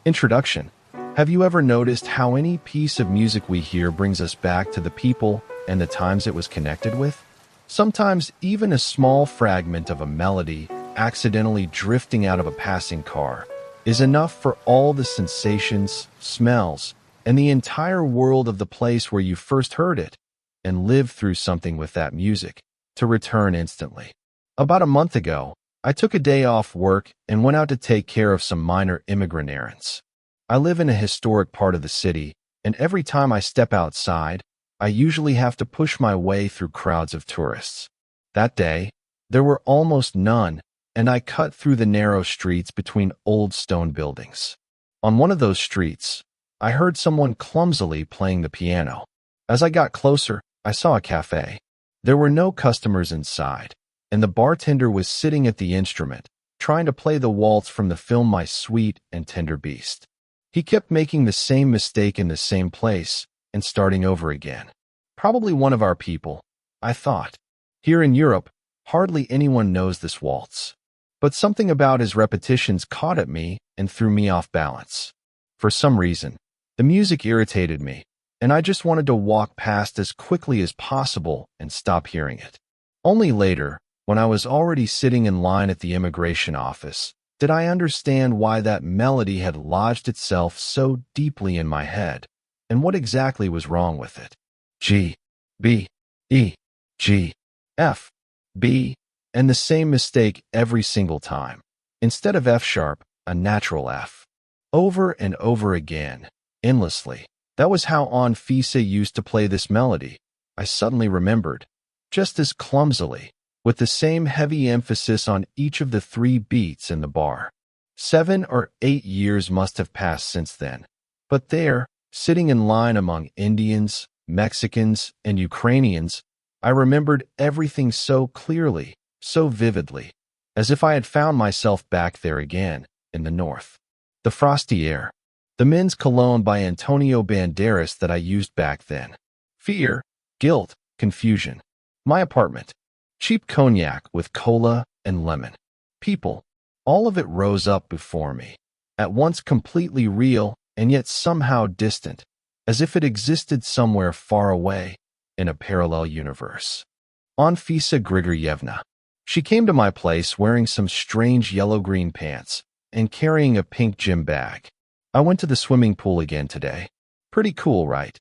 Introduction. Have you ever noticed how any piece of music we hear brings us back to the people and the times it was connected with? Sometimes even a small fragment of a melody accidentally drifting out of a passing car is enough for all the sensations, smells, and the entire world of the place where you first heard it and lived through something with that music to return instantly. About a month ago, I took a day off work and went out to take care of some minor immigrant errands. I live in a historic part of the city, and every time I step outside, I usually have to push my way through crowds of tourists. That day, there were almost none, and I cut through the narrow streets between old stone buildings. On one of those streets, I heard someone clumsily playing the piano. As I got closer, I saw a cafe. There were no customers inside, and the bartender was sitting at the instrument, trying to play the waltz from the film My Sweet and Tender Beast. He kept making the same mistake in the same place and starting over again. Probably one of our people, I thought. Here in Europe, hardly anyone knows this waltz. But something about his repetitions caught at me and threw me off balance. For some reason, the music irritated me, and I just wanted to walk past as quickly as possible and stop hearing it. Only later, when I was already sitting in line at the immigration office, did I understand why that melody had lodged itself so deeply in my head, and what exactly was wrong with it. G, B, E, G, F, B, and the same mistake every single time. Instead of F sharp, a natural F. Over and over again, endlessly. That was how Anfisa used to play this melody. I suddenly remembered, just as clumsily, with the same heavy emphasis on each of the 3 beats in the bar. 7 or 8 years must have passed since then. But there, sitting in line among Indians, Mexicans, and Ukrainians, I remembered everything so clearly, so vividly, as if I had found myself back there again, in the north. The frosty air. The men's cologne by Antonio Banderas that I used back then. Fear, guilt, confusion. My apartment. Cheap cognac with cola and lemon. People. All of it rose up before me, at once completely real and yet somehow distant, as if it existed somewhere far away in a parallel universe. Anfisa Grigoryevna. She came to my place wearing some strange yellow-green pants and carrying a pink gym bag. I went to the swimming pool again today. Pretty cool, right?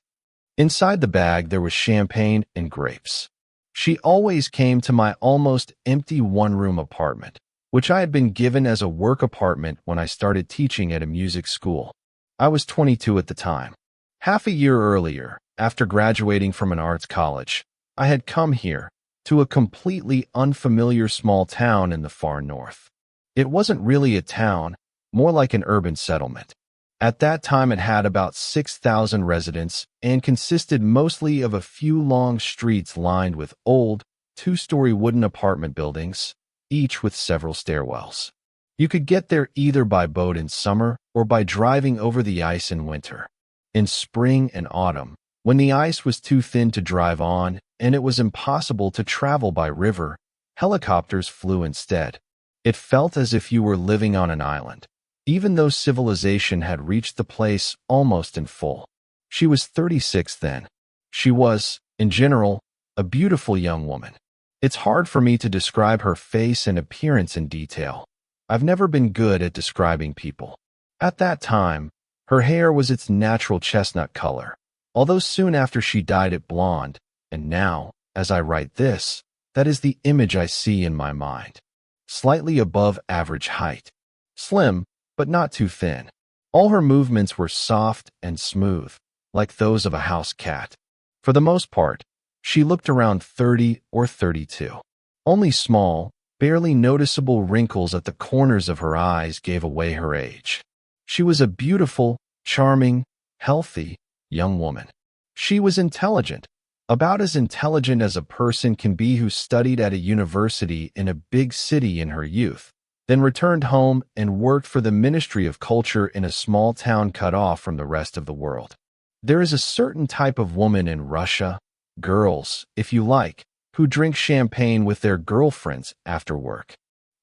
Inside the bag there was champagne and grapes. She always came to my almost empty one-room apartment, which I had been given as a work apartment when I started teaching at a music school. I was 22 at the time. Half a year earlier, after graduating from an arts college, I had come here, to a completely unfamiliar small town in the far north. It wasn't really a town, more like an urban settlement. At that time it had about 6,000 residents and consisted mostly of a few long streets lined with old, 2-story wooden apartment buildings, each with several stairwells. You could get there either by boat in summer or by driving over the ice in winter. In spring and autumn, when the ice was too thin to drive on and it was impossible to travel by river, helicopters flew instead. It felt as if you were living on an island, even though civilization had reached the place almost in full. She was 36 then. She was, in general, a beautiful young woman. It's hard for me to describe her face and appearance in detail. I've never been good at describing people. At that time, her hair was its natural chestnut color, although soon after she dyed it blonde, and now, as I write this, that is the image I see in my mind. Slightly above average height. Slim, but not too thin. All her movements were soft and smooth, like those of a house cat. For the most part, she looked around 30 or 32. Only small, barely noticeable wrinkles at the corners of her eyes gave away her age. She was a beautiful, charming, healthy young woman. She was intelligent, about as intelligent as a person can be who studied at a university in a big city in her youth, then returned home and worked for the Ministry of Culture in a small town cut off from the rest of the world. There is a certain type of woman in Russia, girls, if you like, who drink champagne with their girlfriends after work.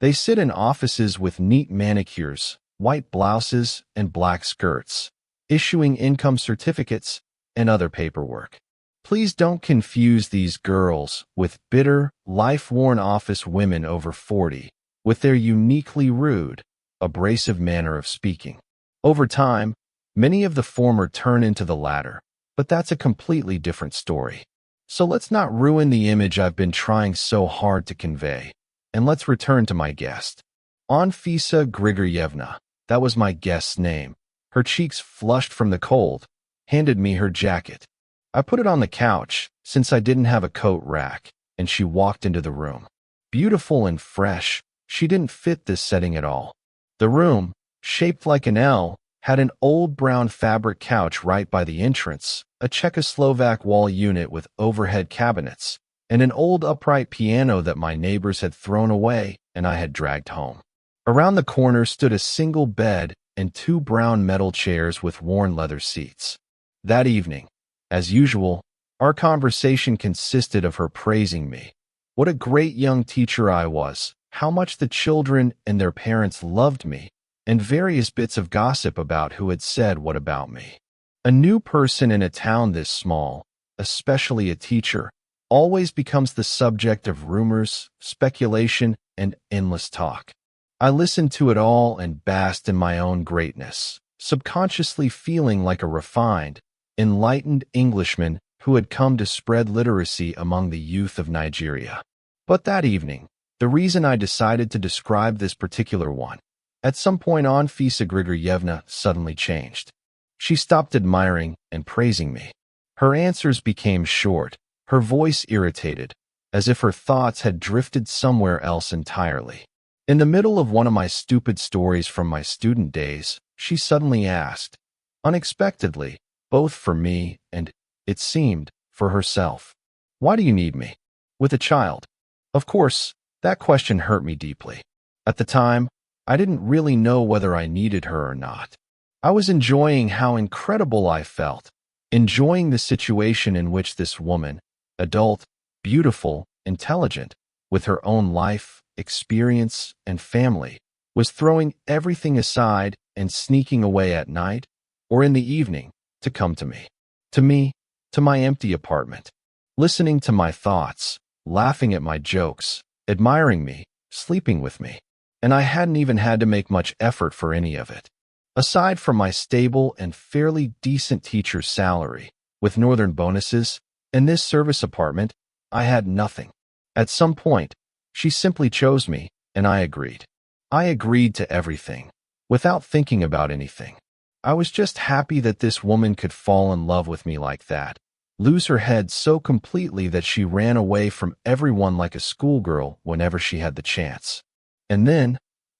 They sit in offices with neat manicures, white blouses and black skirts, issuing income certificates and other paperwork. Please don't confuse these girls with bitter, life-worn office women over 40, with their uniquely rude, abrasive manner of speaking. Over time, many of the former turn into the latter, but that's a completely different story. So let's not ruin the image I've been trying so hard to convey, and let's return to my guest. Anfisa Grigoryevna, that was my guest's name. Her cheeks flushed from the cold, handed me her jacket. I put it on the couch, since I didn't have a coat rack, and she walked into the room. Beautiful and fresh, she didn't fit this setting at all. The room, shaped like an L, had an old brown fabric couch right by the entrance, a Czechoslovak wall unit with overhead cabinets, and an old upright piano that my neighbors had thrown away and I had dragged home. Around the corner stood a single bed and 2 brown metal chairs with worn leather seats. That evening, as usual, our conversation consisted of her praising me. What a great young teacher I was, how much the children and their parents loved me, and various bits of gossip about who had said what about me. A new person in a town this small, especially a teacher, always becomes the subject of rumors, speculation, and endless talk. I listened to it all and basked in my own greatness, subconsciously feeling like a refined, enlightened Englishman who had come to spread literacy among the youth of Nigeria. But that evening, the reason I decided to describe this particular one, at some point Anfisa Grigoryevna suddenly changed. She stopped admiring and praising me. Her answers became short, her voice irritated, as if her thoughts had drifted somewhere else entirely. In the middle of one of my stupid stories from my student days, she suddenly asked, unexpectedly, both for me and, it seemed, for herself, "Why do you need me?" With a child. Of course, that question hurt me deeply. At the time, I didn't really know whether I needed her or not. I was enjoying how incredible I felt, enjoying the situation in which this woman, adult, beautiful, intelligent, with her own life, experience, and family, was throwing everything aside and sneaking away at night, or in the evening, to come to me. To my empty apartment, listening to my thoughts, laughing at my jokes, admiring me, sleeping with me. And I hadn't even had to make much effort for any of it. Aside from my stable and fairly decent teacher's salary, with northern bonuses, and this service apartment, I had nothing. At some point, she simply chose me, and I agreed. I agreed to everything, without thinking about anything. I was just happy that this woman could fall in love with me like that, lose her head so completely that she ran away from everyone like a schoolgirl whenever she had the chance. And then,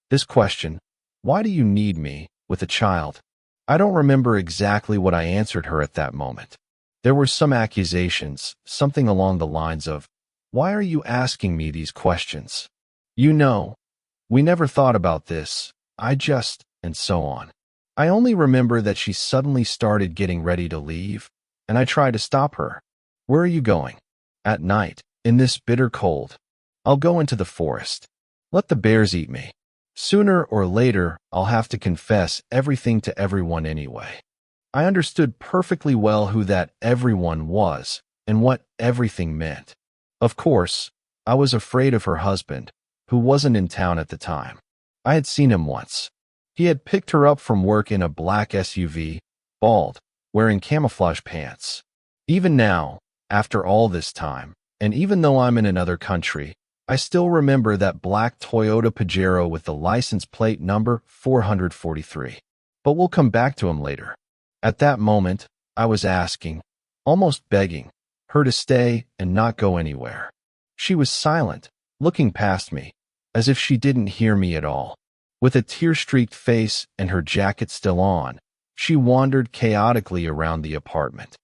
this question, why do you need me, with a child? I don't remember exactly what I answered her at that moment. There were some accusations, something along the lines of, "Why are you asking me these questions? You know, we never thought about this, and so on. I only remember that she suddenly started getting ready to leave, and I tried to stop her. "Where are you going?" "At night, in this bitter cold. I'll go into the forest. Let the bears eat me. Sooner or later, I'll have to confess everything to everyone anyway." I understood perfectly well who that everyone was and what everything meant. Of course, I was afraid of her husband, who wasn't in town at the time. I had seen him once. He had picked her up from work in a black SUV, bald, wearing camouflage pants. Even now, after all this time, and even though I'm in another country, I still remember that black Toyota Pajero with the license plate number 443. But we'll come back to him later. At that moment, I was asking, almost begging, her to stay and not go anywhere. She was silent, looking past me, as if she didn't hear me at all. With a tear-streaked face and her jacket still on, she wandered chaotically around the apartment.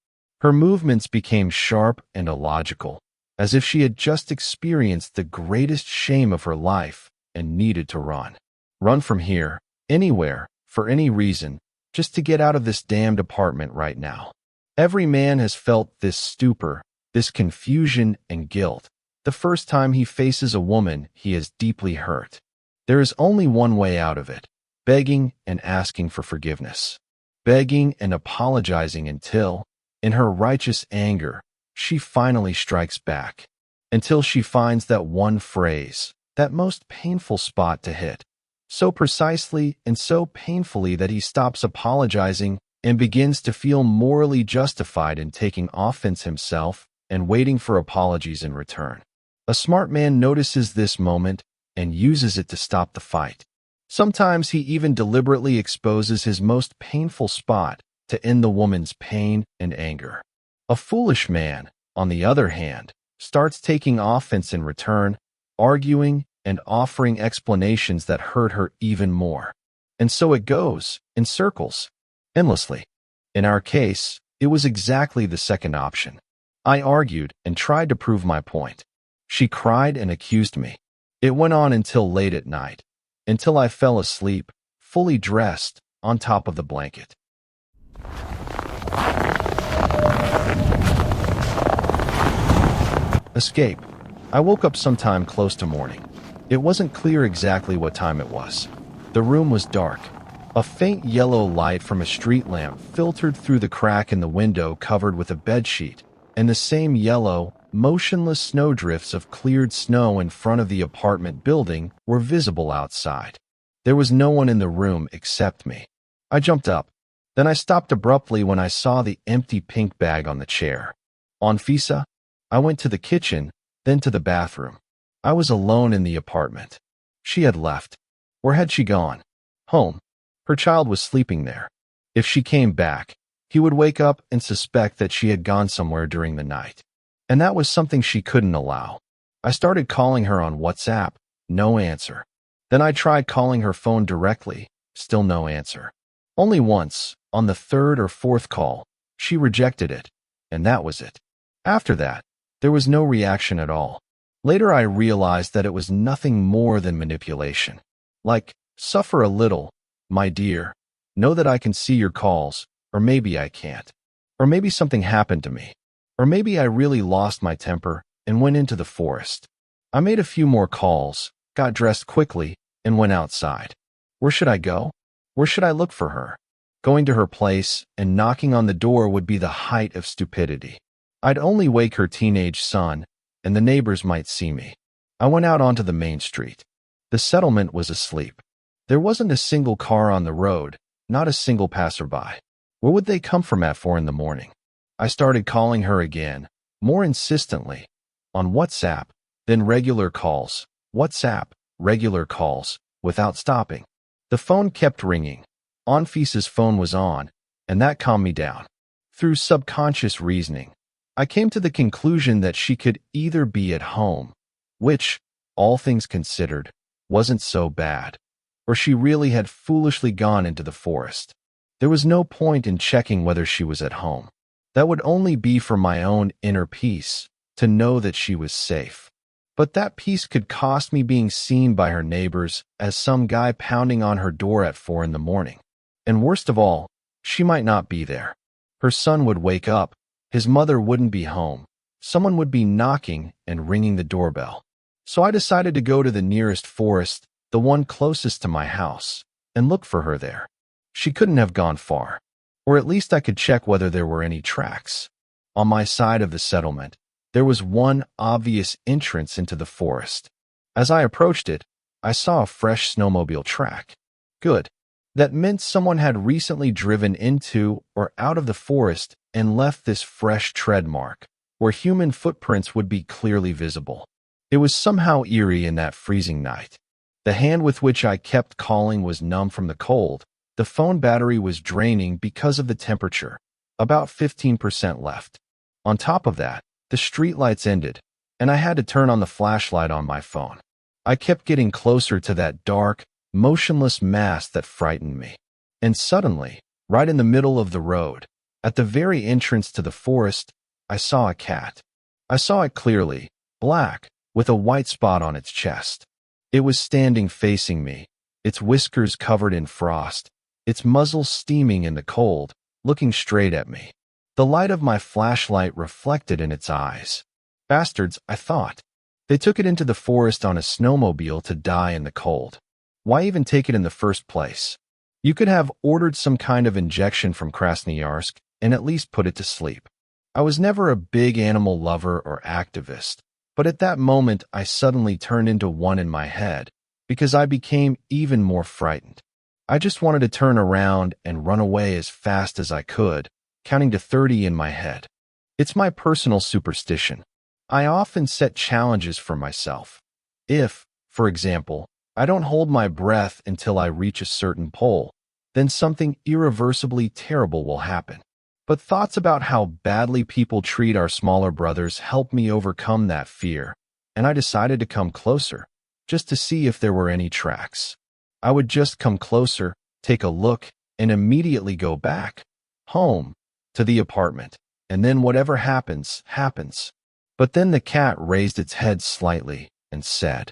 Her movements became sharp and illogical, as if she had just experienced the greatest shame of her life and needed to run. Run from here, anywhere, for any reason, just to get out of this damned apartment right now. Every man has felt this stupor, this confusion and guilt, the first time he faces a woman he is deeply hurt. There is only one way out of it, begging and asking for forgiveness, begging and apologizing until, in her righteous anger, she finally strikes back, until she finds that one phrase, that most painful spot to hit, so precisely and so painfully that he stops apologizing and begins to feel morally justified in taking offense himself and waiting for apologies in return. A smart man notices this moment and uses it to stop the fight. Sometimes he even deliberately exposes his most painful spot to end the woman's pain and anger. A foolish man, on the other hand, starts taking offense in return, arguing and offering explanations that hurt her even more. And so it goes, in circles, endlessly. In our case, it was exactly the second option. I argued and tried to prove my point. She cried and accused me. It went on until late at night, until I fell asleep, fully dressed, on top of the blanket. Escape. I woke up sometime close to morning. It wasn't clear exactly what time it was. The room was dark. A faint yellow light from a street lamp filtered through the crack in the window covered with a bedsheet, and the same yellow, motionless snowdrifts of cleared snow in front of the apartment building were visible outside. There was no one in the room except me. I jumped up. Then I stopped abruptly when I saw the empty pink bag on the chair. Anfisa? I went to the kitchen, then to the bathroom. I was alone in the apartment. She had left. Where had she gone? Home. Her child was sleeping there. If she came back, he would wake up and suspect that she had gone somewhere during the night. And that was something she couldn't allow. I started calling her on WhatsApp, no answer. Then I tried calling her phone directly, still no answer. Only once, on the third or fourth call, she rejected it, and that was it. After that, there was no reaction at all. Later I realized that it was nothing more than manipulation. Like, suffer a little, my dear. Know that I can see your calls, or maybe I can't. Or maybe something happened to me. Or maybe I really lost my temper and went into the forest. I made a few more calls, got dressed quickly, and went outside. Where should I go? Where should I look for her? Going to her place and knocking on the door would be the height of stupidity. I'd only wake her teenage son, and the neighbors might see me. I went out onto the main street. The settlement was asleep. There wasn't a single car on the road, not a single passerby. Where would they come from at 4 in the morning? I started calling her again, more insistently, on WhatsApp, then regular calls, WhatsApp, regular calls, without stopping. The phone kept ringing. Anfisa's phone was on, and that calmed me down. Through subconscious reasoning, I came to the conclusion that she could either be at home, which, all things considered, wasn't so bad, or she really had foolishly gone into the forest. There was no point in checking whether she was at home. That would only be for my own inner peace, to know that she was safe. But that peace could cost me being seen by her neighbors as some guy pounding on her door at 4 in the morning. And worst of all, she might not be there. Her son would wake up, his mother wouldn't be home, someone would be knocking and ringing the doorbell. So I decided to go to the nearest forest, the one closest to my house, and look for her there. She couldn't have gone far, or at least I could check whether there were any tracks. On my side of the settlement, there was one obvious entrance into the forest. As I approached it, I saw a fresh snowmobile track. Good. That meant someone had recently driven into or out of the forest and left this fresh tread mark, where human footprints would be clearly visible. It was somehow eerie in that freezing night. The hand with which I kept calling was numb from the cold. The phone battery was draining because of the temperature, about 15% left. On top of that, the streetlights ended, and I had to turn on the flashlight on my phone. I kept getting closer to that dark, motionless mass that frightened me. And suddenly, right in the middle of the road, at the very entrance to the forest, I saw a cat. I saw it clearly, black, with a white spot on its chest. It was standing facing me, its whiskers covered in frost, its muzzle steaming in the cold, looking straight at me. The light of my flashlight reflected in its eyes. Bastards, I thought. They took it into the forest on a snowmobile to die in the cold. Why even take it in the first place? You could have ordered some kind of injection from Krasnoyarsk and at least put it to sleep. I was never a big animal lover or activist, but at that moment I suddenly turned into one in my head because I became even more frightened. I just wanted to turn around and run away as fast as I could, counting to 30 in my head. It's my personal superstition. I often set challenges for myself. If, for example, I don't hold my breath until I reach a certain pole, then something irreversibly terrible will happen. But thoughts about how badly people treat our smaller brothers helped me overcome that fear, and I decided to come closer, just to see if there were any tracks. I would just come closer, take a look, and immediately go back, home, to the apartment, and then whatever happens, happens. But then the cat raised its head slightly and said,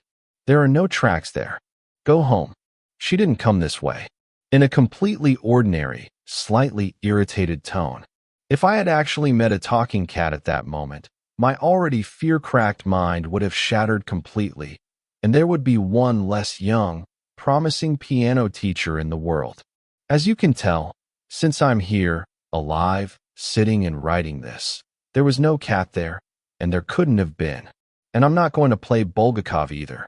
"There are no tracks there. Go home." She didn't come this way. In a completely ordinary, slightly irritated tone. If I had actually met a talking cat at that moment, my already fear-cracked mind would have shattered completely, and there would be one less young, promising piano teacher in the world. As you can tell, since I'm here, alive, sitting and writing this, there was no cat there, and there couldn't have been. And I'm not going to play Bulgakov either.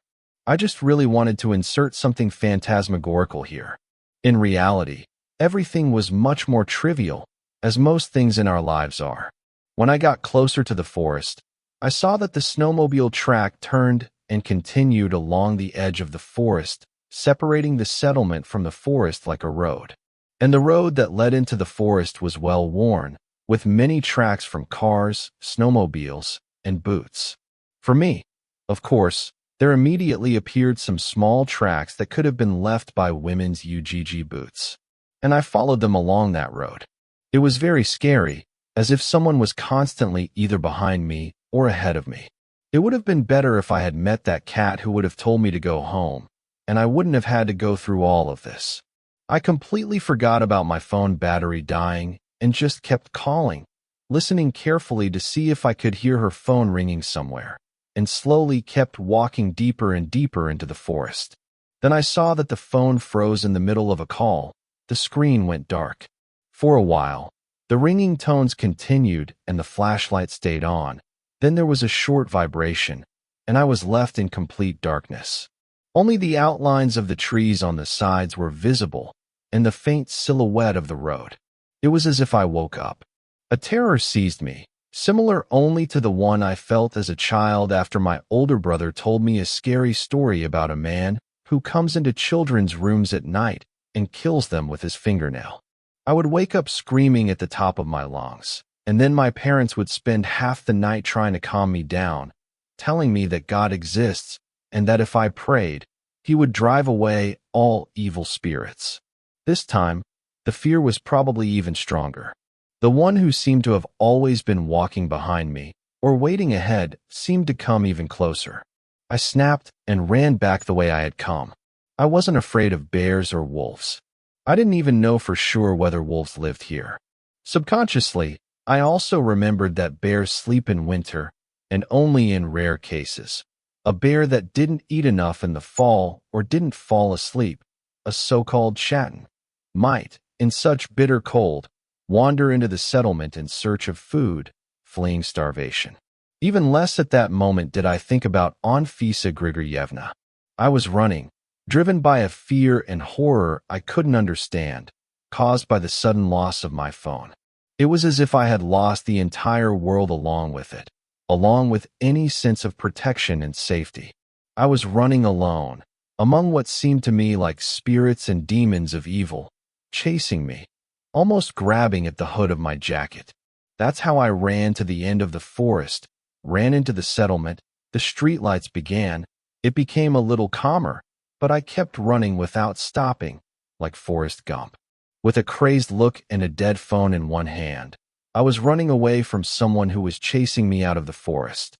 I just really wanted to insert something phantasmagorical here. In reality, everything was much more trivial, as most things in our lives are. When I got closer to the forest, I saw that the snowmobile track turned and continued along the edge of the forest, separating the settlement from the forest like a road. And the road that led into the forest was well worn, with many tracks from cars, snowmobiles, and boots. For me, of course, there immediately appeared some small tracks that could have been left by women's UGG boots. And I followed them along that road. It was very scary, as if someone was constantly either behind me or ahead of me. It would have been better if I had met that cat who would have told me to go home, and I wouldn't have had to go through all of this. I completely forgot about my phone battery dying and just kept calling, listening carefully to see if I could hear her phone ringing somewhere, and slowly kept walking deeper and deeper into the forest. Then I saw that the phone froze in the middle of a call. The screen went dark. For a while, the ringing tones continued and the flashlight stayed on. Then there was a short vibration, and I was left in complete darkness. Only the outlines of the trees on the sides were visible, and the faint silhouette of the road. It was as if I woke up. A terror seized me, similar only to the one I felt as a child after my older brother told me a scary story about a man who comes into children's rooms at night and kills them with his fingernail. I would wake up screaming at the top of my lungs, and then my parents would spend half the night trying to calm me down, telling me that God exists and that if I prayed, He would drive away all evil spirits. This time, the fear was probably even stronger. The one who seemed to have always been walking behind me, or waiting ahead, seemed to come even closer. I snapped and ran back the way I had come. I wasn't afraid of bears or wolves. I didn't even know for sure whether wolves lived here. Subconsciously, I also remembered that bears sleep in winter, and only in rare cases. A bear that didn't eat enough in the fall or didn't fall asleep, a so-called chaton, might, in such bitter cold, wander into the settlement in search of food, fleeing starvation. Even less at that moment did I think about Anfisa Grigoryevna. I was running, driven by a fear and horror I couldn't understand, caused by the sudden loss of my phone. It was as if I had lost the entire world along with it, along with any sense of protection and safety. I was running alone, among what seemed to me like spirits and demons of evil, chasing me, almost grabbing at the hood of my jacket. That's how I ran to the end of the forest, ran into the settlement. The streetlights began. It became a little calmer, but I kept running without stopping, like Forrest Gump. With a crazed look and a dead phone in one hand, I was running away from someone who was chasing me out of the forest.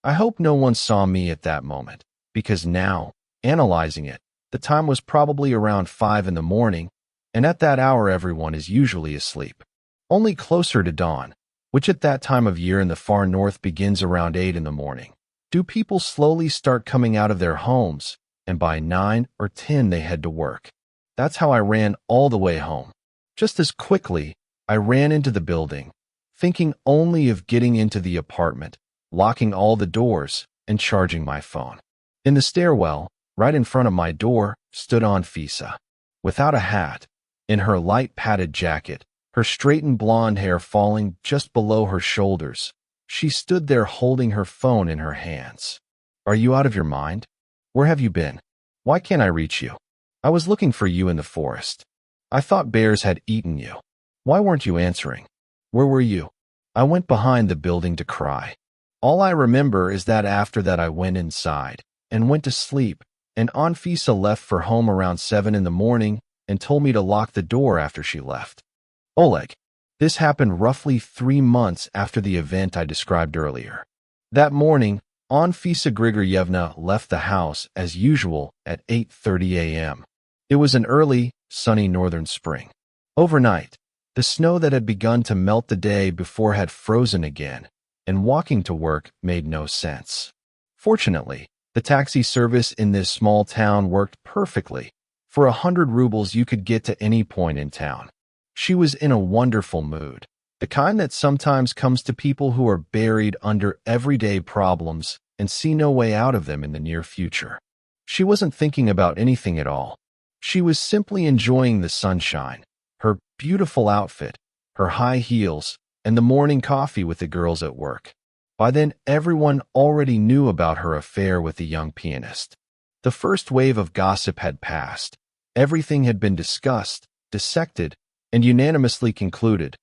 I hope no one saw me at that moment, because now, analyzing it, the time was probably around 5 in the morning, and at that hour everyone is usually asleep. Only closer to dawn, which at that time of year in the far north begins around 8 in the morning, do people slowly start coming out of their homes, and by 9 or 10 they head to work. That's how I ran all the way home. Just as quickly, I ran into the building, thinking only of getting into the apartment, locking all the doors, and charging my phone. In the stairwell, right in front of my door, stood Anfisa. Without a hat, in her light padded jacket, her straightened blonde hair falling just below her shoulders, she stood there holding her phone in her hands. "Are you out of your mind? Where have you been? Why can't I reach you? I was looking for you in the forest. I thought bears had eaten you. Why weren't you answering? Where were you?" I went behind the building to cry. All I remember is that after that I went inside and went to sleep, and Anfisa left for home around 7 in the morning and told me to lock the door after she left. Oleg. This happened roughly 3 months after the event I described earlier. That morning, Anfisa Grigoryevna left the house as usual at 8:30 a.m. It was an early, sunny northern spring. Overnight, the snow that had begun to melt the day before had frozen again, and walking to work made no sense. Fortunately, the taxi service in this small town worked perfectly. For 100 rubles you could get to any point in town. She was in a wonderful mood, the kind that sometimes comes to people who are buried under everyday problems and see no way out of them in the near future. She wasn't thinking about anything at all. She was simply enjoying the sunshine, her beautiful outfit, her high heels, and the morning coffee with the girls at work. By then, everyone already knew about her affair with the young pianist. The first wave of gossip had passed. Everything had been discussed, dissected, and unanimously concluded.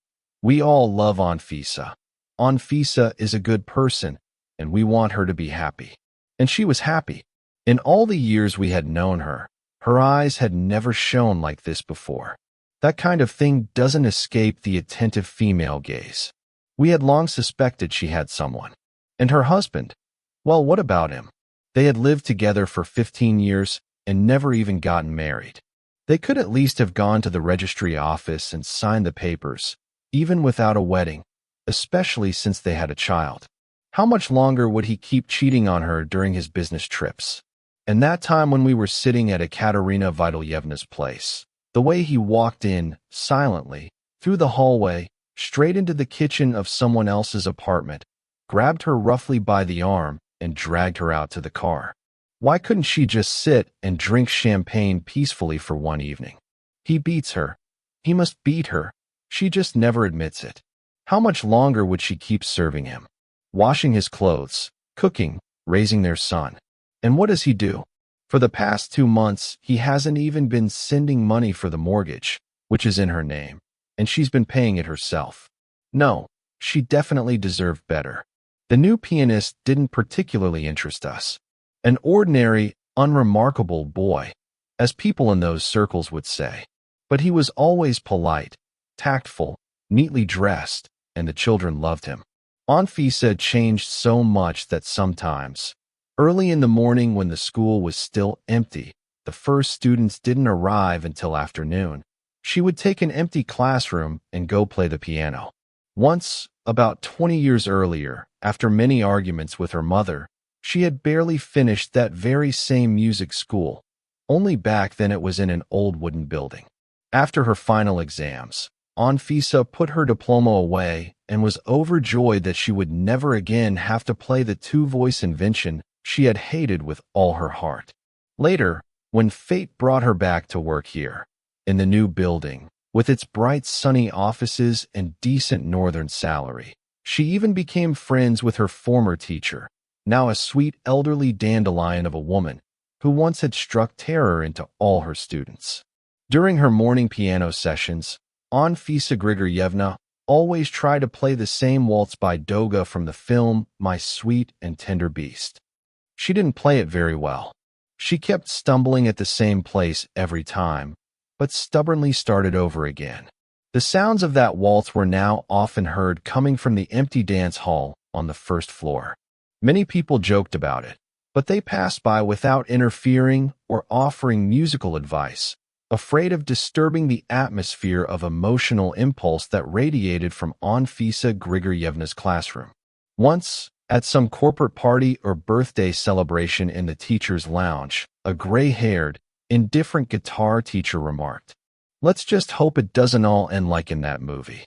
We all love Anfisa. Anfisa is a good person, and we want her to be happy. And she was happy. In all the years we had known her, her eyes had never shone like this before. That kind of thing doesn't escape the attentive female gaze. We had long suspected she had someone. And her husband? Well, what about him? They had lived together for 15 years and never even gotten married. They could at least have gone to the registry office and signed the papers, even without a wedding, especially since they had a child. How much longer would he keep cheating on her during his business trips? And that time when we were sitting at Ekaterina Vitalyevna's place, the way he walked in, silently, through the hallway, straight into the kitchen of someone else's apartment, grabbed her roughly by the arm, and dragged her out to the car. Why couldn't she just sit and drink champagne peacefully for one evening? He beats her. He must beat her. She just never admits it. How much longer would she keep serving him? Washing his clothes, cooking, raising their son. And what does he do? For the past 2 months, he hasn't even been sending money for the mortgage, which is in her name, and she's been paying it herself. No, she definitely deserved better. The new pianist didn't particularly interest us. An ordinary, unremarkable boy, as people in those circles would say. But he was always polite, tactful, neatly dressed, and the children loved him. Anfisa changed so much that sometimes, early in the morning when the school was still empty, the first students didn't arrive until afternoon, she would take an empty classroom and go play the piano. Once, about 20 years earlier, after many arguments with her mother, she had barely finished that very same music school, only back then it was in an old wooden building. After her final exams, Anfisa put her diploma away and was overjoyed that she would never again have to play the two-voice invention she had hated with all her heart. Later, when fate brought her back to work here, in the new building, with its bright sunny offices and decent northern salary, she even became friends with her former teacher, now a sweet elderly dandelion of a woman, who once had struck terror into all her students. During her morning piano sessions, Anfisa Grigoryevna always tried to play the same waltz by Doga from the film My Sweet and Tender Beast. She didn't play it very well. She kept stumbling at the same place every time, but stubbornly started over again. The sounds of that waltz were now often heard coming from the empty dance hall on the first floor. Many people joked about it, but they passed by without interfering or offering musical advice, afraid of disturbing the atmosphere of emotional impulse that radiated from Anfisa Grigoryevna's classroom. Once, At some corporate party or birthday celebration in the teacher's lounge, a gray-haired, indifferent guitar teacher remarked, "Let's just hope it doesn't all end like in that movie."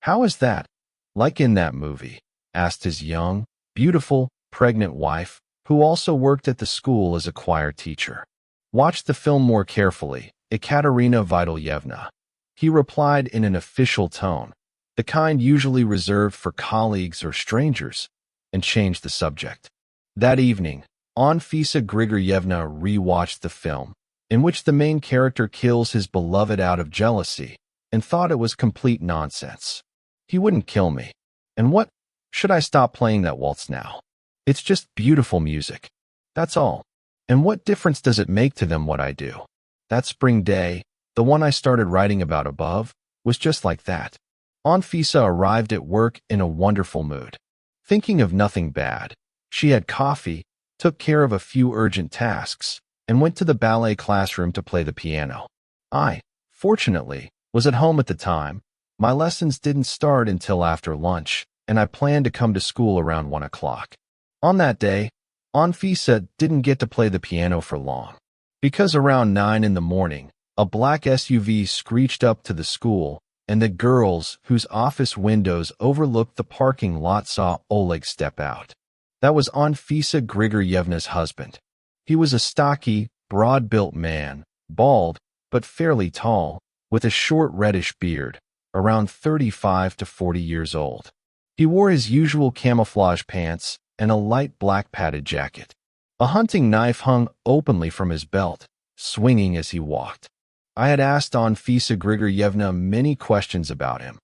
"How is that, like in that movie?" asked his young, beautiful, pregnant wife, who also worked at the school as a choir teacher. "Watch the film more carefully, Ekaterina Vitalyevna," he replied in an official tone, the kind usually reserved for colleagues or strangers, and changed the subject. That evening, Anfisa Grigoryevna rewatched the film, in which the main character kills his beloved out of jealousy, and thought it was complete nonsense. "He wouldn't kill me. And what? Should I stop playing that waltz now? It's just beautiful music. That's all. And what difference does it make to them what I do?" That spring day, the one I started writing about above, was just like that. Anfisa arrived at work in a wonderful mood. Thinking of nothing bad, she had coffee, took care of a few urgent tasks, and went to the ballet classroom to play the piano. I, fortunately, was at home at the time. My lessons didn't start until after lunch, and I planned to come to school around 1 o'clock. On that day, Anfisa didn't get to play the piano for long, because around 9 in the morning, a black SUV screeched up to the school, and the girls whose office windows overlooked the parking lot saw Oleg step out. That was Anfisa Grigoryevna's husband. He was a stocky, broad-built man, bald, but fairly tall, with a short reddish beard, around 35 to 40 years old. He wore his usual camouflage pants and a light black padded jacket. A hunting knife hung openly from his belt, swinging as he walked. I had asked Anfisa Grigoryevna many questions about him,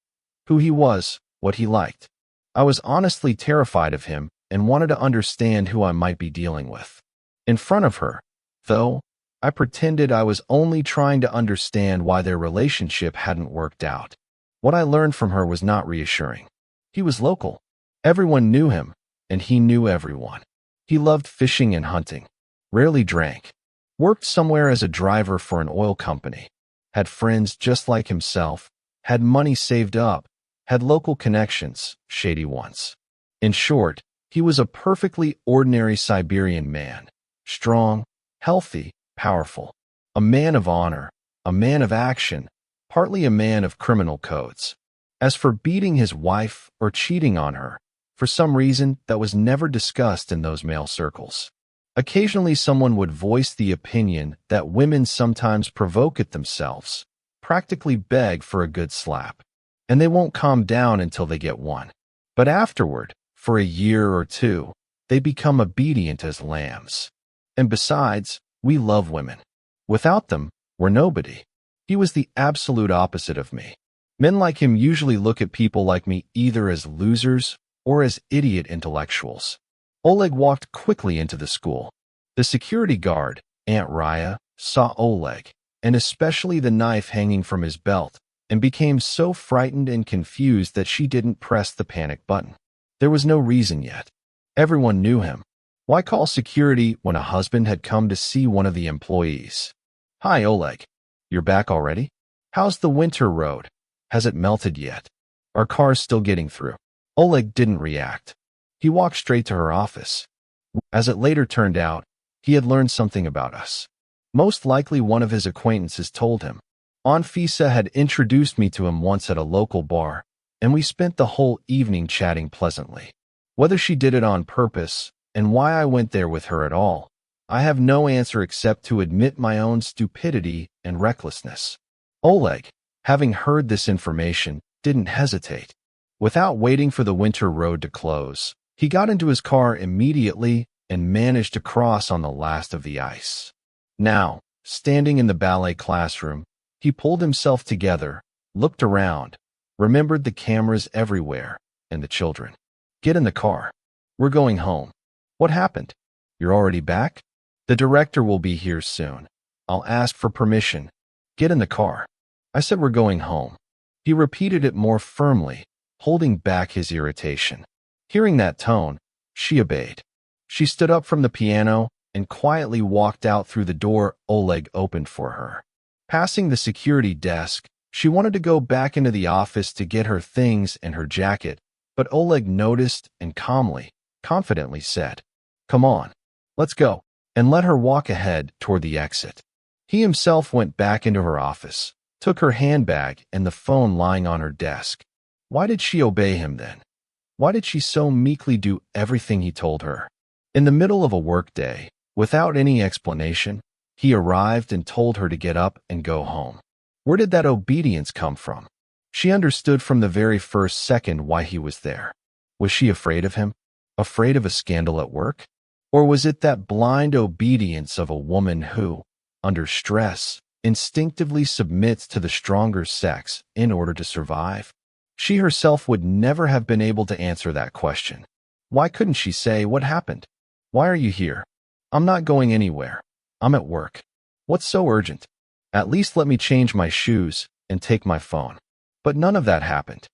who he was, what he liked. I was honestly terrified of him and wanted to understand who I might be dealing with. In front of her, though, I pretended I was only trying to understand why their relationship hadn't worked out. What I learned from her was not reassuring. He was local. Everyone knew him, and he knew everyone. He loved fishing and hunting, rarely drank, worked somewhere as a driver for an oil company, had friends just like himself, had money saved up, had local connections, shady ones. In short, he was a perfectly ordinary Siberian man, strong, healthy, powerful, a man of honor, a man of action, partly a man of criminal codes. As for beating his wife or cheating on her, for some reason that was never discussed in those male circles. Occasionally someone would voice the opinion that women sometimes provoke it themselves, practically beg for a good slap, and they won't calm down until they get one. But afterward, for a year or two, they become obedient as lambs. And besides, we love women. Without them, we're nobody. He was the absolute opposite of me. Men like him usually look at people like me either as losers or as idiot intellectuals. Oleg walked quickly into the school. The security guard, Aunt Raya, saw Oleg, and especially the knife hanging from his belt, and became so frightened and confused that she didn't press the panic button. There was no reason yet. Everyone knew him. Why call security when a husband had come to see one of the employees? "Hi, Oleg. You're back already? How's the winter road? Has it melted yet? Are cars still getting through?" Oleg didn't react. He walked straight to her office. As it later turned out, he had learned something about us. Most likely one of his acquaintances told him. Anfisa had introduced me to him once at a local bar, and we spent the whole evening chatting pleasantly. Whether she did it on purpose, and why I went there with her at all, I have no answer except to admit my own stupidity and recklessness. Oleg, having heard this information, didn't hesitate. Without waiting for the winter road to close, he got into his car immediately and managed to cross on the last of the ice. Now, standing in the ballet classroom, he pulled himself together, looked around, remembered the cameras everywhere, and the children. "Get in the car. We're going home." "What happened? You're already back?" "The director will be here soon. I'll ask for permission. Get in the car." I said we're going home. He repeated it more firmly, holding back his irritation. Hearing that tone, she obeyed. She stood up from the piano and quietly walked out through the door Oleg opened for her. Passing the security desk, she wanted to go back into the office to get her things and her jacket, but Oleg noticed and calmly confidently said, "Come on, let's go," and let her walk ahead toward the exit. He himself went back into her office, took her handbag and the phone lying on her desk. Why did she obey him then? Why did she so meekly do everything he told her? In the middle of a workday, without any explanation, he arrived and told her to get up and go home. Where did that obedience come from? She understood from the very first second why he was there. Was she afraid of him? Afraid of a scandal at work? Or was it that blind obedience of a woman who, under stress, instinctively submits to the stronger sex in order to survive? She herself would never have been able to answer that question. Why couldn't she say what happened? Why are you here? I'm not going anywhere. I'm at work. What's so urgent? At least let me change my shoes and take my phone. But none of that happened.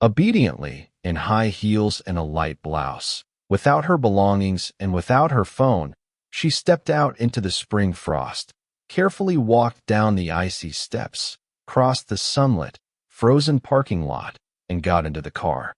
Obediently, in high heels and a light blouse, without her belongings and without her phone, she stepped out into the spring frost, carefully walked down the icy steps, crossed the sunlit, frozen parking lot, and got into the car.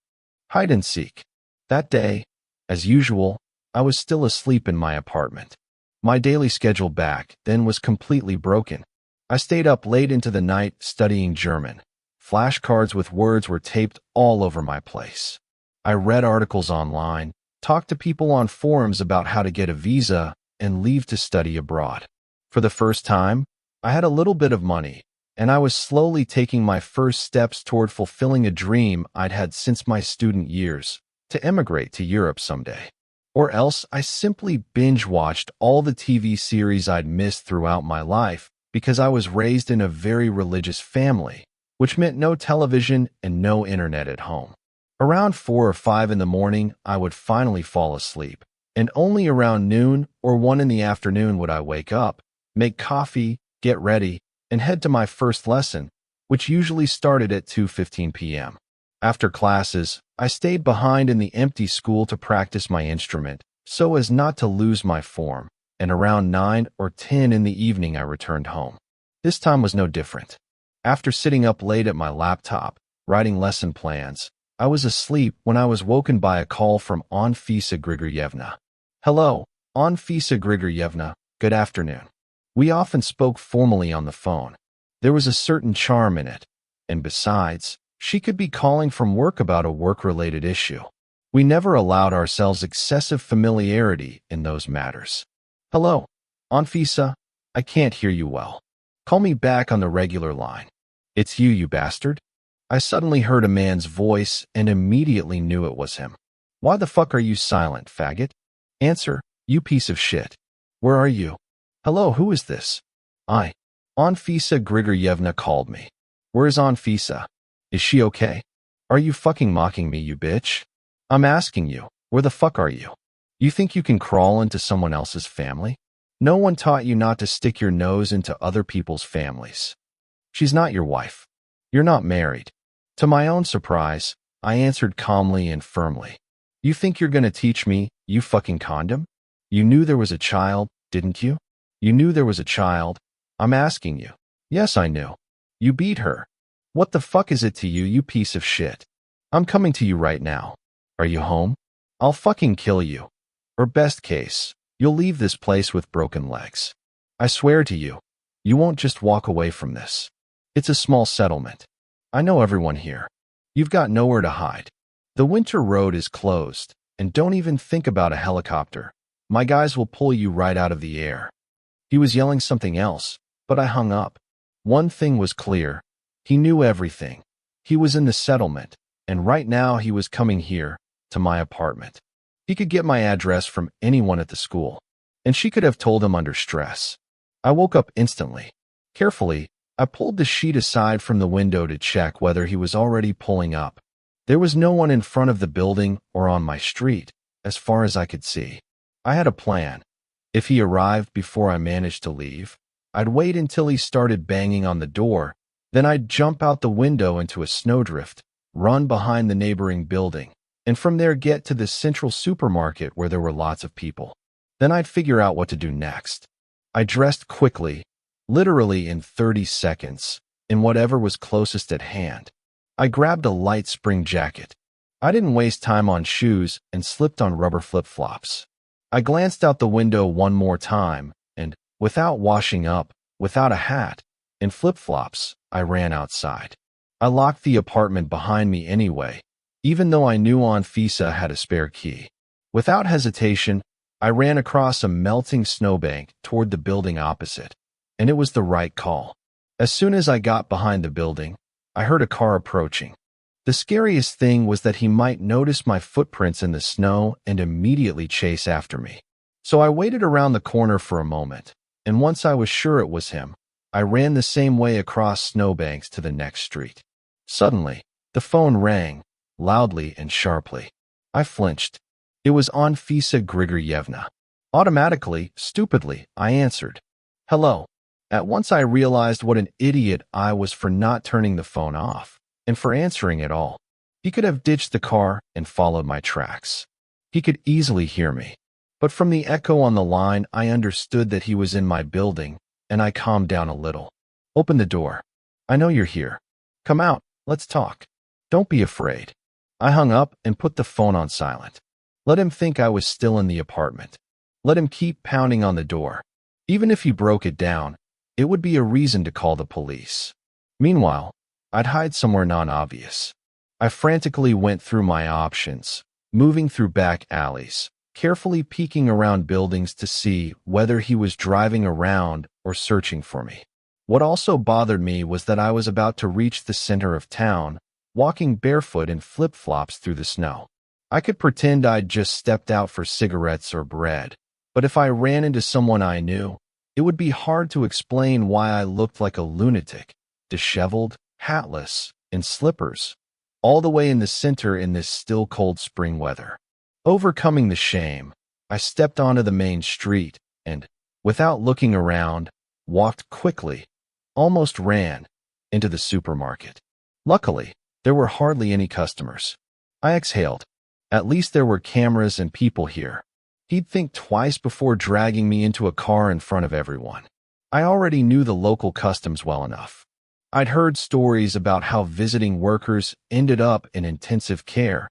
Hide and seek. That day, as usual, I was still asleep in my apartment. My daily schedule back then was completely broken. I stayed up late into the night studying German. Flashcards with words were taped all over my place. I read articles online, talked to people on forums about how to get a visa and leave to study abroad. For the first time, I had a little bit of money, and I was slowly taking my first steps toward fulfilling a dream I'd had since my student years, to emigrate to Europe someday. Or else I simply binge-watched all the TV series I'd missed throughout my life because I was raised in a very religious family, which meant no television and no internet at home. Around 4 or 5 in the morning, I would finally fall asleep, and only around noon or 1 in the afternoon would I wake up, make coffee, get ready, and head to my first lesson, which usually started at 2:15 p.m. After classes, I stayed behind in the empty school to practice my instrument so as not to lose my form, and around 9 or 10 in the evening I returned home. This time was no different. After sitting up late at my laptop, writing lesson plans, I was asleep when I was woken by a call from Anfisa Grigoryevna. "Hello, Anfisa Grigoryevna, good afternoon." We often spoke formally on the phone. There was a certain charm in it, and besides, she could be calling from work about a work-related issue. We never allowed ourselves excessive familiarity in those matters. "Hello, Anfisa, I can't hear you well. Call me back on the regular line." "It's you, you bastard." I suddenly heard a man's voice and immediately knew it was him. "Why the fuck are you silent, faggot? Answer, you piece of shit. Where are you?" "Hello, who is this?" Anfisa Grigoryevna called me." "Where is Anfisa? Is she okay? Are you fucking mocking me, you bitch? I'm asking you, where the fuck are you? You think you can crawl into someone else's family? No one taught you not to stick your nose into other people's families. She's not your wife. You're not married." To my own surprise, I answered calmly and firmly. "You think you're gonna teach me, you fucking condom? You knew there was a child, didn't you? You knew there was a child. I'm asking you." "Yes, I knew. You beat her. What the fuck is it to you, you piece of shit? I'm coming to you right now. Are you home? I'll fucking kill you. Or best case, you'll leave this place with broken legs. I swear to you, you won't just walk away from this. It's a small settlement. I know everyone here. You've got nowhere to hide. The winter road is closed, and don't even think about a helicopter. My guys will pull you right out of the air." He was yelling something else, but I hung up. One thing was clear. He knew everything. He was in the settlement, and right now he was coming here, to my apartment. He could get my address from anyone at the school, and she could have told him under stress. I woke up instantly. Carefully, I pulled the sheet aside from the window to check whether he was already pulling up. There was no one in front of the building or on my street, as far as I could see. I had a plan. If he arrived before I managed to leave, I'd wait until he started banging on the door, then I'd jump out the window into a snowdrift, run behind the neighboring building, and from there get to the central supermarket where there were lots of people. Then I'd figure out what to do next. I dressed quickly, literally in 30 seconds, in whatever was closest at hand. I grabbed a light spring jacket. I didn't waste time on shoes and slipped on rubber flip-flops. I glanced out the window one more time, and, without washing up, without a hat, in flip-flops, I ran outside. I locked the apartment behind me anyway, even though I knew Anfisa had a spare key. Without hesitation, I ran across a melting snowbank toward the building opposite, and it was the right call. As soon as I got behind the building, I heard a car approaching. The scariest thing was that he might notice my footprints in the snow and immediately chase after me. So I waited around the corner for a moment, and once I was sure it was him, I ran the same way across snowbanks to the next street. Suddenly, the phone rang, loudly and sharply. I flinched. It was Anfisa Grigoryevna. Automatically, stupidly, I answered. Hello. At once I realized what an idiot I was for not turning the phone off, and for answering at all. He could have ditched the car and followed my tracks. He could easily hear me. But from the echo on the line, I understood that he was in my building, and I calmed down a little. Open the door. I know you're here. Come out, let's talk. Don't be afraid. I hung up and put the phone on silent. Let him think I was still in the apartment. Let him keep pounding on the door. Even if he broke it down, it would be a reason to call the police. Meanwhile, I'd hide somewhere non-obvious. I frantically went through my options, moving through back alleys, carefully peeking around buildings to see whether he was driving around or searching for me. What also bothered me was that I was about to reach the center of town, walking barefoot in flip-flops through the snow. I could pretend I'd just stepped out for cigarettes or bread, but if I ran into someone I knew, it would be hard to explain why I looked like a lunatic, disheveled, hatless, in slippers, all the way in the center in this still cold spring weather. Overcoming the shame, I stepped onto the main street and, without looking around, walked quickly, almost ran, into the supermarket. Luckily, there were hardly any customers. I exhaled. At least there were cameras and people here. He'd think twice before dragging me into a car in front of everyone. I already knew the local customs well enough. I'd heard stories about how visiting workers ended up in intensive care,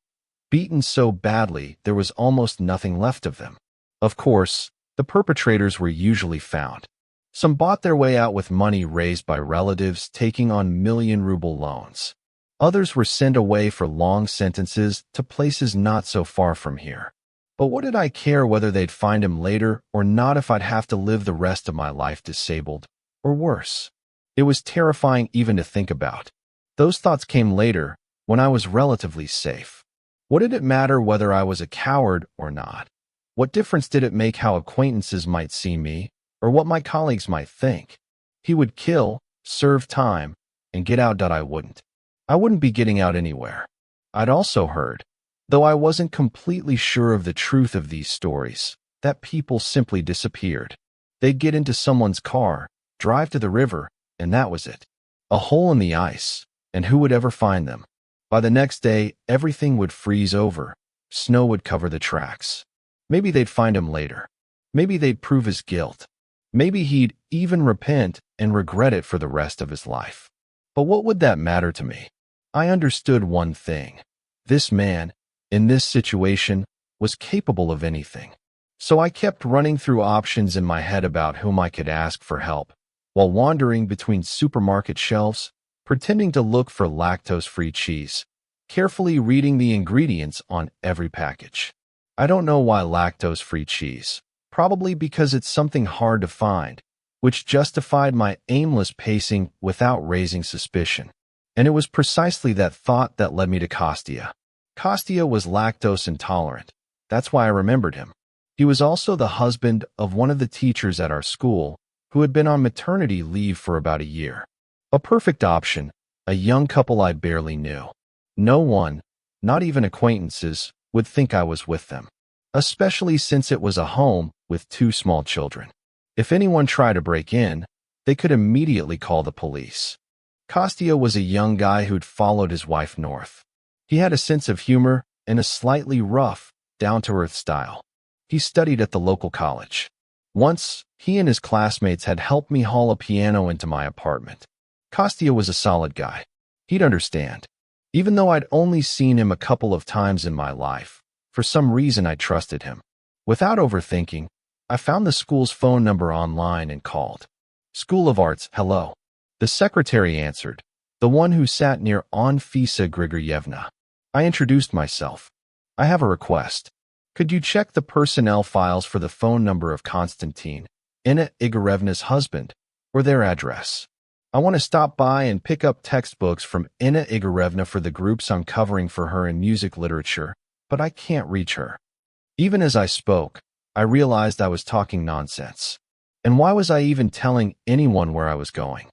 beaten so badly there was almost nothing left of them. Of course, the perpetrators were usually found. Some bought their way out with money raised by relatives taking on million-ruble loans. Others were sent away for long sentences to places not so far from here. But what did I care whether they'd find him later or not if I'd have to live the rest of my life disabled, or worse? It was terrifying even to think about. Those thoughts came later, when I was relatively safe. What did it matter whether I was a coward or not? What difference did it make how acquaintances might see me, or what my colleagues might think? He would kill, serve time, and get out. I wouldn't. I wouldn't be getting out anywhere. I'd also heard, though I wasn't completely sure of the truth of these stories, that people simply disappeared. They'd get into someone's car, drive to the river, and that was it. A hole in the ice, and who would ever find them? By the next day, everything would freeze over. Snow would cover the tracks. Maybe they'd find him later. Maybe they'd prove his guilt. Maybe he'd even repent and regret it for the rest of his life. But what would that matter to me? I understood one thing. This man, in this situation, was capable of anything. So I kept running through options in my head about whom I could ask for help, while wandering between supermarket shelves, pretending to look for lactose-free cheese, carefully reading the ingredients on every package. I don't know why lactose-free cheese, probably because it's something hard to find, which justified my aimless pacing without raising suspicion. And it was precisely that thought that led me to Kostya. Kostya was lactose intolerant. That's why I remembered him. He was also the husband of one of the teachers at our school, who had been on maternity leave for about a year. A perfect option, a young couple I barely knew. No one, not even acquaintances, would think I was with them, especially since it was a home with 2 small children. If anyone tried to break in, they could immediately call the police. Kostya was a young guy who'd followed his wife north. He had a sense of humor and a slightly rough, down-to-earth style. He studied at the local college. Once, he and his classmates had helped me haul a piano into my apartment. Kostya was a solid guy. He'd understand. Even though I'd only seen him a couple of times in my life, for some reason I trusted him. Without overthinking, I found the school's phone number online and called. School of Arts, hello. The secretary answered, the one who sat near Anfisa Grigoryevna. I introduced myself. I have a request. Could you check the personnel files for the phone number of Konstantin, Anna Igorevna's husband, or their address? I want to stop by and pick up textbooks from Anna Igorevna for the groups I'm covering for her in music literature, but I can't reach her. Even as I spoke, I realized I was talking nonsense. And why was I even telling anyone where I was going?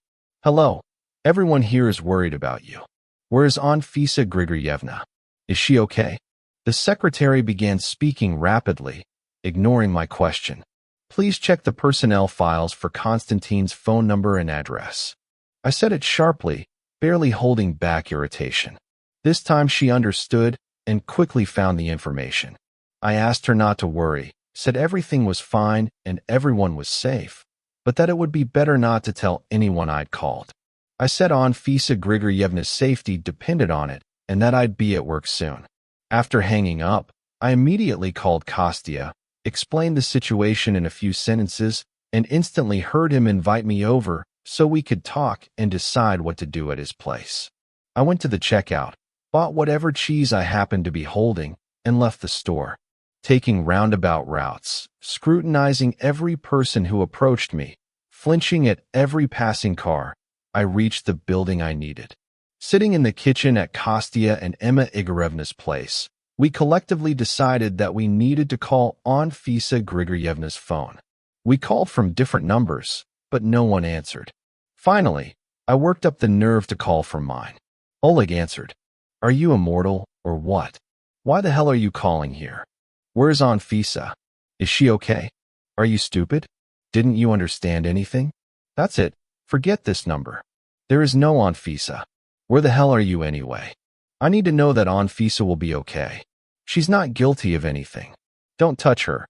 Hello, everyone here is worried about you. Where is Anfisa Grigoryevna? Is she okay? The secretary began speaking rapidly, ignoring my question. Please check the personnel files for Konstantin's phone number and address. I said it sharply, barely holding back irritation. This time she understood and quickly found the information. I asked her not to worry, said everything was fine and everyone was safe, but that it would be better not to tell anyone I'd called. I said Anfisa Grigoryevna's safety depended on it and that I'd be at work soon. After hanging up, I immediately called Kostya, explained the situation in a few sentences, and instantly heard him invite me over so we could talk and decide what to do at his place. I went to the checkout, bought whatever cheese I happened to be holding, and left the store. Taking roundabout routes, scrutinizing every person who approached me, flinching at every passing car, I reached the building I needed. Sitting in the kitchen at Kostya and Emma Igorevna's place, we collectively decided that we needed to call Anfisa Grigoryevna's phone. We called from different numbers, but no one answered. Finally, I worked up the nerve to call from mine. Oleg answered. Are you immortal, or what? Why the hell are you calling here? Where's Anfisa? Is she okay? Are you stupid? Didn't you understand anything? That's it. Forget this number. There is no Anfisa. Where the hell are you anyway? I need to know that Anfisa will be okay. She's not guilty of anything. Don't touch her.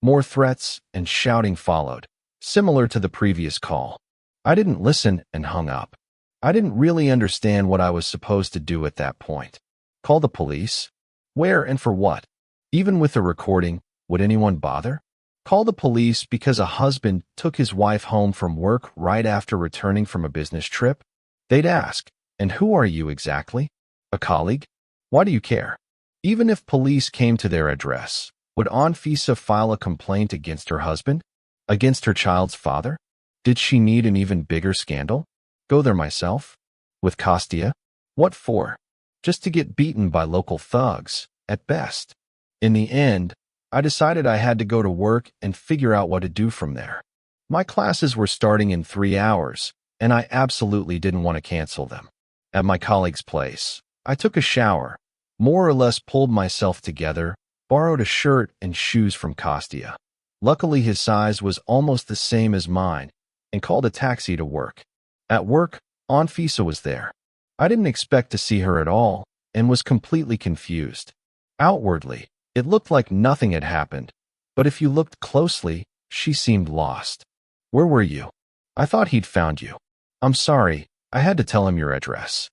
More threats and shouting followed, similar to the previous call. I didn't listen and hung up. I didn't really understand what I was supposed to do at that point. Call the police? Where and for what? Even with the recording, would anyone bother? Call the police because a husband took his wife home from work right after returning from a business trip? They'd ask, and who are you exactly? A colleague? Why do you care? Even if police came to their address, would Anfisa file a complaint against her husband? Against her child's father? Did she need an even bigger scandal? Go there myself? With Kostya? What for? Just to get beaten by local thugs, at best. In the end, I decided I had to go to work and figure out what to do from there. My classes were starting in 3 hours, and I absolutely didn't want to cancel them. At my colleague's place, I took a shower, more or less pulled myself together, borrowed a shirt and shoes from Kostya. Luckily, his size was almost the same as mine, and called a taxi to work. At work, Anfisa was there. I didn't expect to see her at all, and was completely confused. Outwardly, it looked like nothing had happened, but if you looked closely, she seemed lost. Where were you? I thought he'd found you. I'm sorry, I had to tell him your address.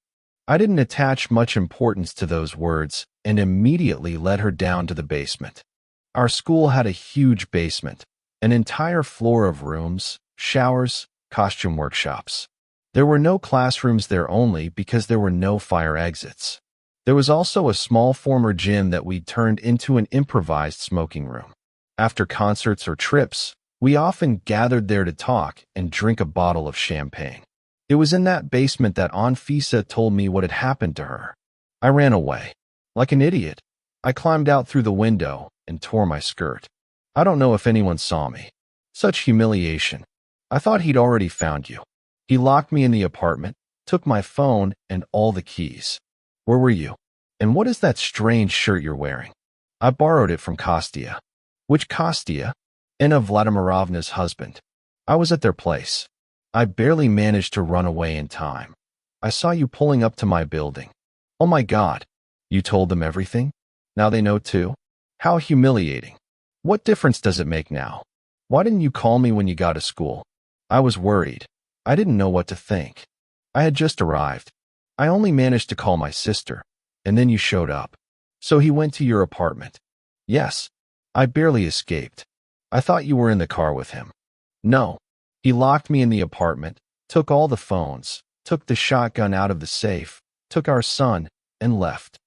I didn't attach much importance to those words and immediately led her down to the basement. Our school had a huge basement, an entire floor of rooms, showers, costume workshops. There were no classrooms there only because there were no fire exits. There was also a small former gym that we'd turned into an improvised smoking room. After concerts or trips, we often gathered there to talk and drink a bottle of champagne. It was in that basement that Anfisa told me what had happened to her. I ran away. Like an idiot, I climbed out through the window and tore my skirt. I don't know if anyone saw me. Such humiliation. I thought he'd already found you. He locked me in the apartment, took my phone and all the keys. Where were you? And what is that strange shirt you're wearing? I borrowed it from Kostya. Which Kostya? Anna Vladimirovna's husband. I was at their place. I barely managed to run away in time. I saw you pulling up to my building. Oh my God. You told them everything? Now they know too? How humiliating. What difference does it make now? Why didn't you call me when you got to school? I was worried. I didn't know what to think. I had just arrived. I only managed to call my sister, and then you showed up. So he went to your apartment. Yes. I barely escaped. I thought you were in the car with him. No. He locked me in the apartment, took all the phones, took the shotgun out of the safe, took our son, and left.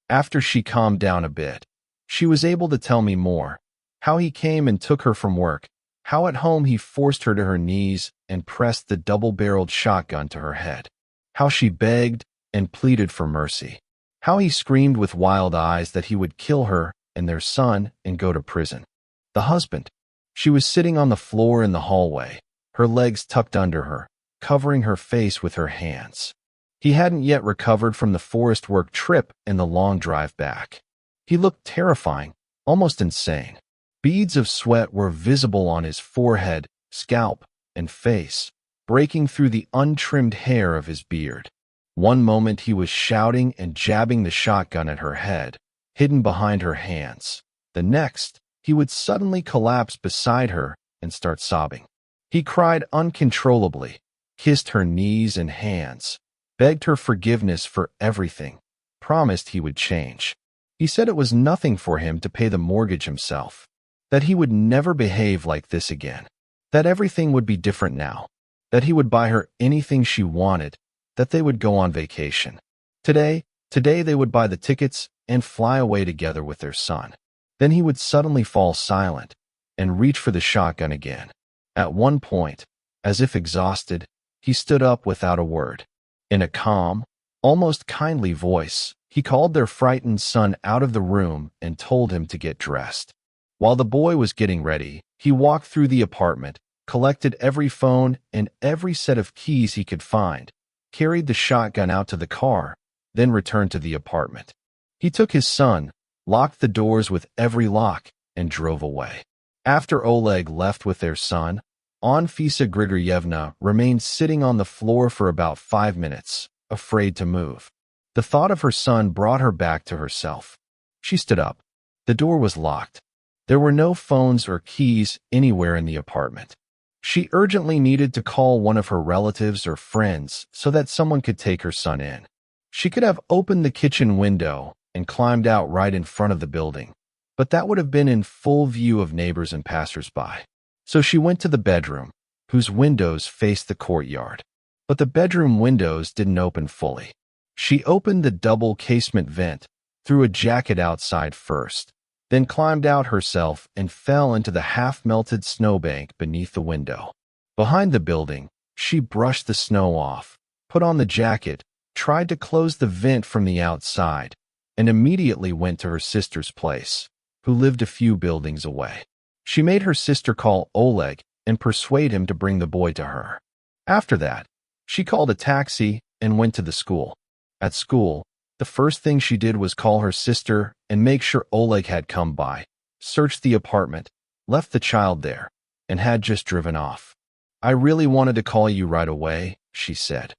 After she calmed down a bit, she was able to tell me more. How he came and took her from work, how at home he forced her to her knees and pressed the double-barreled shotgun to her head, how she begged and pleaded for mercy, how he screamed with wild eyes that he would kill her and their son and go to prison. The husband. She was sitting on the floor in the hallway, her legs tucked under her, covering her face with her hands. He hadn't yet recovered from the forest work trip and the long drive back. He looked terrifying, almost insane. Beads of sweat were visible on his forehead, scalp, and face, breaking through the untrimmed hair of his beard. One moment he was shouting and jabbing the shotgun at her head, hidden behind her hands. The next, he would suddenly collapse beside her and start sobbing. He cried uncontrollably, kissed her knees and hands, begged her forgiveness for everything, promised he would change. He said it was nothing for him to pay the mortgage himself, that he would never behave like this again, that everything would be different now, that he would buy her anything she wanted, that they would go on vacation. Today they would buy the tickets and fly away together with their son. Then he would suddenly fall silent and reach for the shotgun again. At one point, as if exhausted, he stood up without a word. In a calm, almost kindly voice, he called their frightened son out of the room and told him to get dressed. While the boy was getting ready, he walked through the apartment, collected every phone and every set of keys he could find, carried the shotgun out to the car, then returned to the apartment. He took his son, locked the doors with every lock, and drove away. After Oleg left with their son, Anfisa Grigoryevna remained sitting on the floor for about 5 minutes, afraid to move. The thought of her son brought her back to herself. She stood up. The door was locked. There were no phones or keys anywhere in the apartment. She urgently needed to call one of her relatives or friends so that someone could take her son in. She could have opened the kitchen window and climbed out right in front of the building, but that would have been in full view of neighbors and passersby. So she went to the bedroom, whose windows faced the courtyard. But the bedroom windows didn't open fully. She opened the double casement vent, threw a jacket outside first, then climbed out herself and fell into the half-melted snowbank beneath the window. Behind the building, she brushed the snow off, put on the jacket, tried to close the vent from the outside, and immediately went to her sister's place, who lived a few buildings away. She made her sister call Oleg and persuade him to bring the boy to her. After that, she called a taxi and went to the school. At school, the first thing she did was call her sister and make sure Oleg had come by, searched the apartment, left the child there, and had just driven off. "I really wanted to call you right away," she said,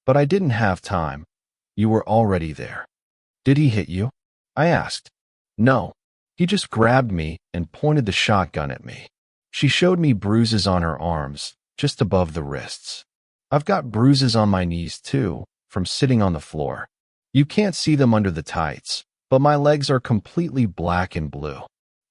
"but I didn't have time. You were already there." "Did he hit you?" I asked. "No. He just grabbed me and pointed the shotgun at me." She showed me bruises on her arms, just above the wrists. I've got bruises on my knees too, from sitting on the floor. You can't see them under the tights, but my legs are completely black and blue.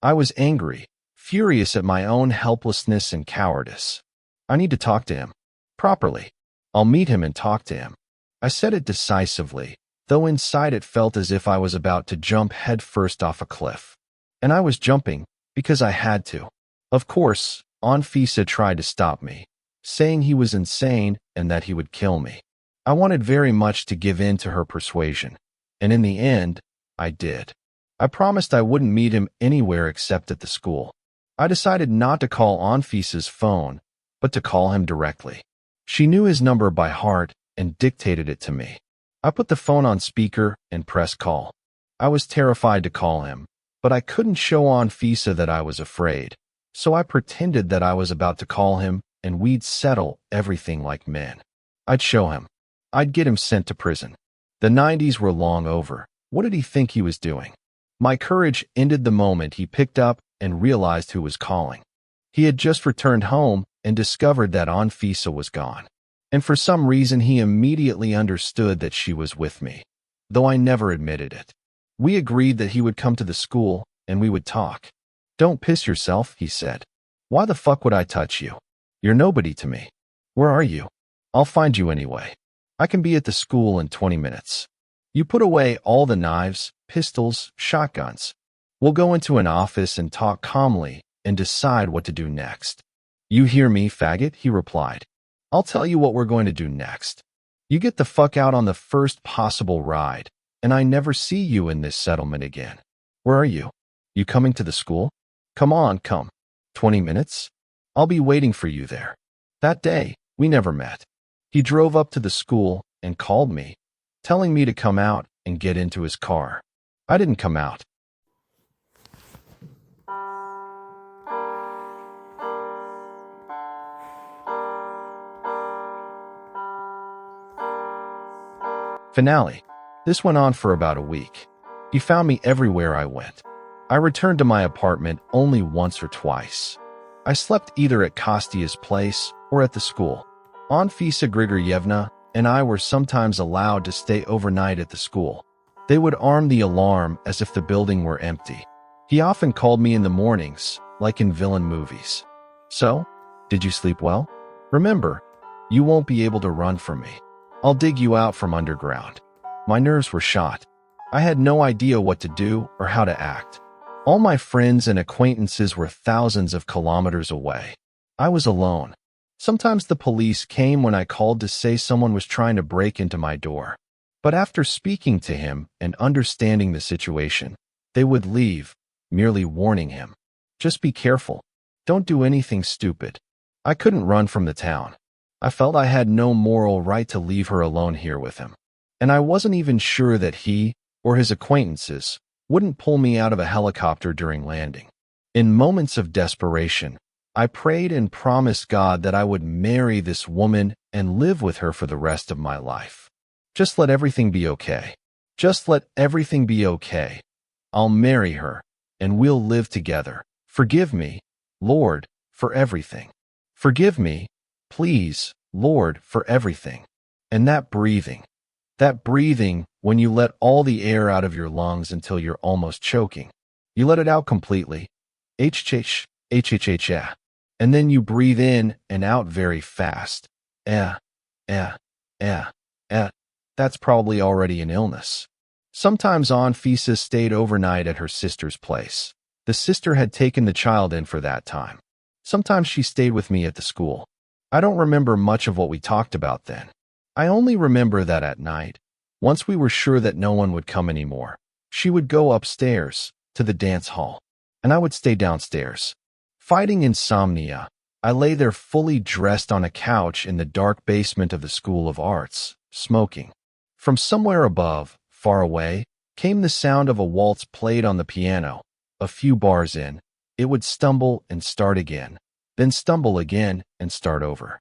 I was angry, furious at my own helplessness and cowardice. I need to talk to him. Properly. I'll meet him and talk to him. I said it decisively, though inside it felt as if I was about to jump headfirst off a cliff. And I was jumping, because I had to. Of course, Anfisa tried to stop me, saying he was insane and that he would kill me. I wanted very much to give in to her persuasion, and in the end, I did. I promised I wouldn't meet him anywhere except at the school. I decided not to call Anfisa's phone, but to call him directly. She knew his number by heart and dictated it to me. I put the phone on speaker and pressed call. I was terrified to call him, but I couldn't show Anfisa that I was afraid, so I pretended that I was about to call him and we'd settle everything like men. I'd show him. I'd get him sent to prison. The 90s were long over. What did he think he was doing? My courage ended the moment he picked up and realized who was calling. He had just returned home and discovered that Anfisa was gone. And for some reason he immediately understood that she was with me, though I never admitted it. We agreed that he would come to the school and we would talk. "Don't piss yourself," he said. "Why the fuck would I touch you? You're nobody to me. Where are you? I'll find you anyway. I can be at the school in 20 minutes. You put away all the knives, pistols, shotguns. We'll go into an office and talk calmly and decide what to do next." "You hear me, faggot?" he replied. "I'll tell you what we're going to do next. You get the fuck out on the first possible ride, and I never see you in this settlement again. Where are you? You coming to the school? Come on, come. 20 minutes? I'll be waiting for you there." That day, we never met. He drove up to the school and called me, telling me to come out and get into his car. I didn't come out. Finale. This went on for about a week. He found me everywhere I went. I returned to my apartment only once or twice. I slept either at Kostya's place or at the school. Anfisa Grigoryevna and I were sometimes allowed to stay overnight at the school. They would arm the alarm as if the building were empty. He often called me in the mornings, like in villain movies. "So, did you sleep well? Remember, you won't be able to run from me. I'll dig you out from underground." My nerves were shot. I had no idea what to do or how to act. All my friends and acquaintances were thousands of kilometers away. I was alone. Sometimes the police came when I called to say someone was trying to break into my door. But after speaking to him and understanding the situation, they would leave, merely warning him, "Just be careful. Don't do anything stupid." I couldn't run from the town. I felt I had no moral right to leave her alone here with him. And I wasn't even sure that he, or his acquaintances, wouldn't pull me out of a helicopter during landing. In moments of desperation, I prayed and promised God that I would marry this woman and live with her for the rest of my life. Just let everything be okay. Just let everything be okay. I'll marry her, and we'll live together. Forgive me, Lord, for everything. Forgive me, please, Lord, for everything. And that breathing when you let all the air out of your lungs until you're almost choking. You let it out completely. H-H-H-H-H-H. And then you breathe in and out very fast. That's probably already an illness. Sometimes Anfisa stayed overnight at her sister's place. The sister had taken the child in for that time. Sometimes she stayed with me at the school. I don't remember much of what we talked about then. I only remember that at night, once we were sure that no one would come anymore, she would go upstairs to the dance hall, and I would stay downstairs. Fighting insomnia, I lay there fully dressed on a couch in the dark basement of the School of Arts, smoking. From somewhere above, far away, came the sound of a waltz played on the piano. A few bars in, it would stumble and start again, then stumble again and start over.